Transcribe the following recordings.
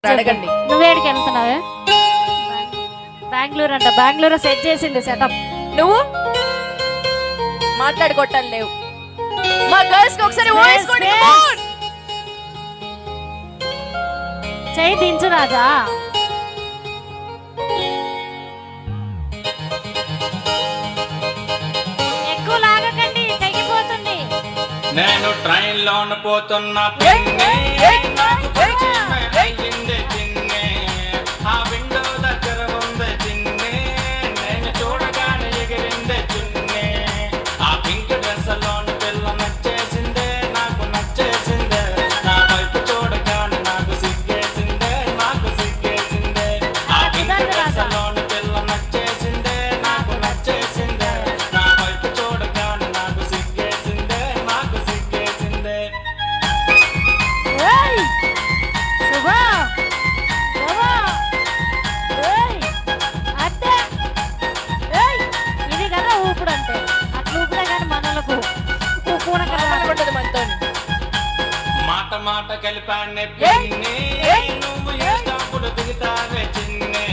అడగండి. నువ్వేడికి వెళ్తున్నావే? బెంగళూరు అంట. బెంగళూరు సెట్ చేసింది సెటప్. నువ్వు మాట్లాడుకోవటాలు లేవు. మా గర్ల్స్ కి ఒకసారి ఓవేసుకోండి. చెయ్యి దించు రాజా. ఎక్కువ లాగకండి, తెగిపోతుంది. నేను ట్రైన్ లోన పోతున్నా ఆ విండో దగ్గర ఉంది చిన్నే, నేను చూడగానే ఎగిరిందే చున్నే. ఆ పింక్ డ్రెస్ లోని పిల్ల నచ్చేసిందే, నాకు నచ్చేసిందే. నా వైపు చూడగానే నాకు సిగ్గేసిందే, నాకు సిగ్గేసిందే. ఆ పింక్ డ్రెస్ లోని పిల్ల నచ్చేసిందే, నాకు నచ్చేసిందే. నా వైపు చూడగానే నాకు సిగ్గేసిందే, నాకు సిగ్గేసిందే. ఇది కదా ఊపుడు అంటే. అట్లా ఊపితే కానీ మనలకు మనతో మాట మాట కలిపానే పిన్ని, నువ్వు ఎప్పుడు దిగుతావే చిన్నే.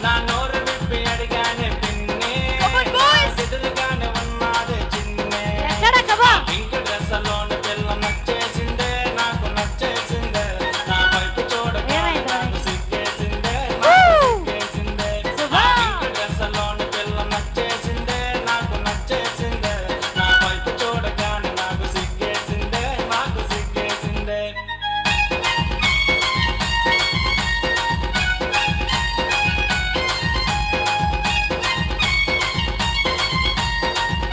నా నోరు విప్పి అడిగానే పిన్ని, ఎదురుగానే ఉన్నాదే చిన్నే. పింక్ డ్రెస్ లోని పిల్ల నచ్చేసిందే, నాకు నచ్చేసిందే. నా వైపు చూడగానే నాకు సిగ్గేసిందే, నాకు సిగ్గేసిందే. పింక్ డ్రెస్ లోని పిల్ల నచ్చేసిందే, నాకు నచ్చేసిందే. నా వైపు చూడగానే నాకు సిగ్గేసిందే, నాకు సిగ్గేసిందే.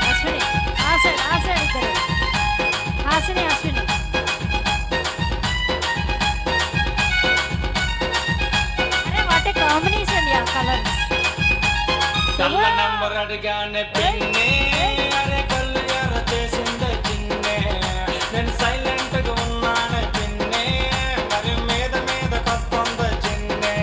అశ్విని ఆశ్విని ఇద్దరు. హాసిని అశ్విని. అరే వాటి కాంబినేషన్ యా కలర్స్. కళ్ళ నంబర్ అడిగానే పిన్ని, అరే కళ్ళు ఎర్ర చేసిందే చిన్నే. నేను సైలెంట్ గా ఉన్నానే పిన్ని, మరి మీద మీదకి వస్తుందే చిన్నే.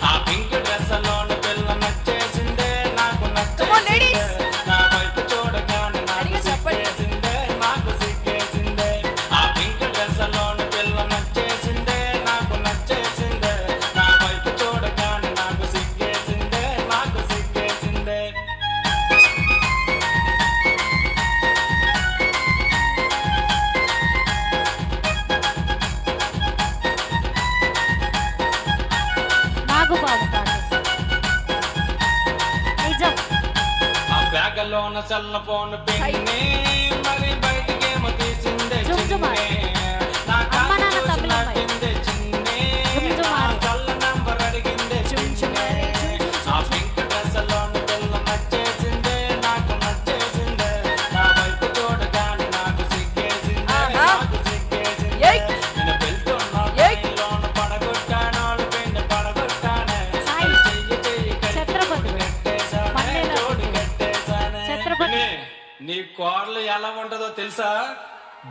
ఆ పింక్ డ్రెస్ లోని పిల్ల నచ్చేసిందే, నాకు నచ్చేసిందే. నా వైపు చూడగానే నాకు సిగ్గేసిందే, నాకు సిగ్గేసిందే. ఆ పింక్ డ్రెస్ లోని పిల్ల నచ్చేసిందే, నాకు నచ్చేసిందే. నా వైపు చూడగానే నాకు సిగ్గేసిందే, నాకు సిగ్గేసిందే. నాకు బాబు కాదు నిజం. ఆ బ్యాగలోన సెల్ ఫోన్ పిన్ని, మరి బయటికేమో తీసిందే చిన్నే. నా అమ్మ నాన్న కాదు తమిళ అమ్మాయి. చూసిందే చిన్నే. కొంచెం నా మారు. సెల్ నంబర్ అడిగిందే చిన్నే. ఆ పింక్ డ్రెస్ లోని పిల్ల నచ్చేసిందే, నాకు నచ్చేసిందే. నా వైపు చూడగానే నాకు సిగ్గేసిందే, నాకు సిగ్గేసిందే. నేను వెళ్తున్నా ట్రైన్లోన పడగొట్టాను, పెన్ను పడగొట్టానే. సాయి. చెయ్యి చెయ్యి ఛత్రపతి. కట్టేశానే, మన్నేలో జోడి కట్టేశానే. ఛత్రపతి. విని, నీ కోడలు ఎలా ఉంటుందో తెలుసా?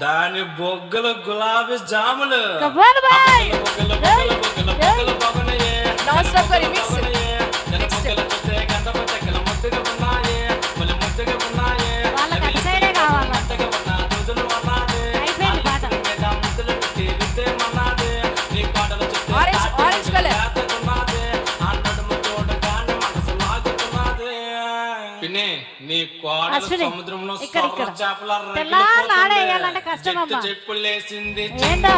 దాని బొగ్గలు గులాబీ జాములు. కవ్వాలి బాయ్. బొగ్గలు, బొగ్గలు, బొగ్గలు, బొగ్గలు బాగున్నాయే. Non stop గా remix. బాగున్నాయే. నేను బొగ్గలు చూస్తే గంధపు చెక్కలు ముద్దుగా ఉన్నాయే, ములి ముద్దుగా ఉన్నాయే. వాళ్ళకి అటు సైడే కావాలి. మెత్తగా ఉన్న రుజులు అన్నాదే. అయిపోయింది పాట. ఆ మీద ముద్దులు పెట్టి రుద్దేమన్నాదే. నీ కోడలు చూస్తే Orange తాటి colour. లేతగున్నాదే. ఆ నడుము చూడగానే మనసు లాగుతున్నదే. పిన్ని, నీ కోడలు అశ్విని, సముద్రంలో ఇక్కడ, సొర్ర ఇక్కడ. చేపల తెల్లార్లు ఆడేయాలంటే కష్టం అమ్మా. చెప్పులేసింది ఏంటో?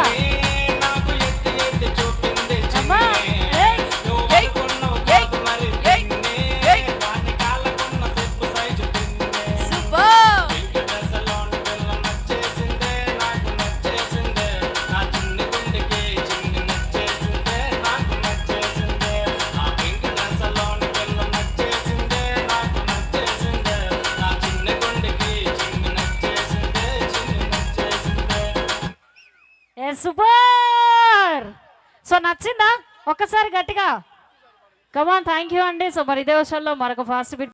నాకు ఎత్తి ఎత్తి చూపింది అమ్మా, చిన్ని. ఏయ్, నువ్వు ఏయ్, అనుకున్నావు ఏయ్, కాదు మరి ఏయ్, పిన్ని. ఏయ్. దాని కాళ్ళకున్న చెప్పు సైజు పిన్ని. సూపర్. పింక్ డ్రెస్ లోని పిల్ల నచ్చేసిందే, నాకు నచ్చేసిందే. నా చిన్ని గుండెకి చిన్ని నచ్చేసిందే, నాకు నచ్చేసిందే. ఆ పింక్ డ్రెస్ లోని పిల్ల నచ్చేసిందే, నాకు నచ్చేసిందే. నా చిన్ని గుండెకి చిన్ని నచ్చేసిందే, చిన్ని నచ్చేసిందే. ఏ సూపర్. సో నచ్చిందా? ఒక్కసారి గట్టిగా కమాన్. థ్యాంక్ యూ అండి. సో మరి ఇదే విషయంలో మరొక ఫాస్ట్ బిట్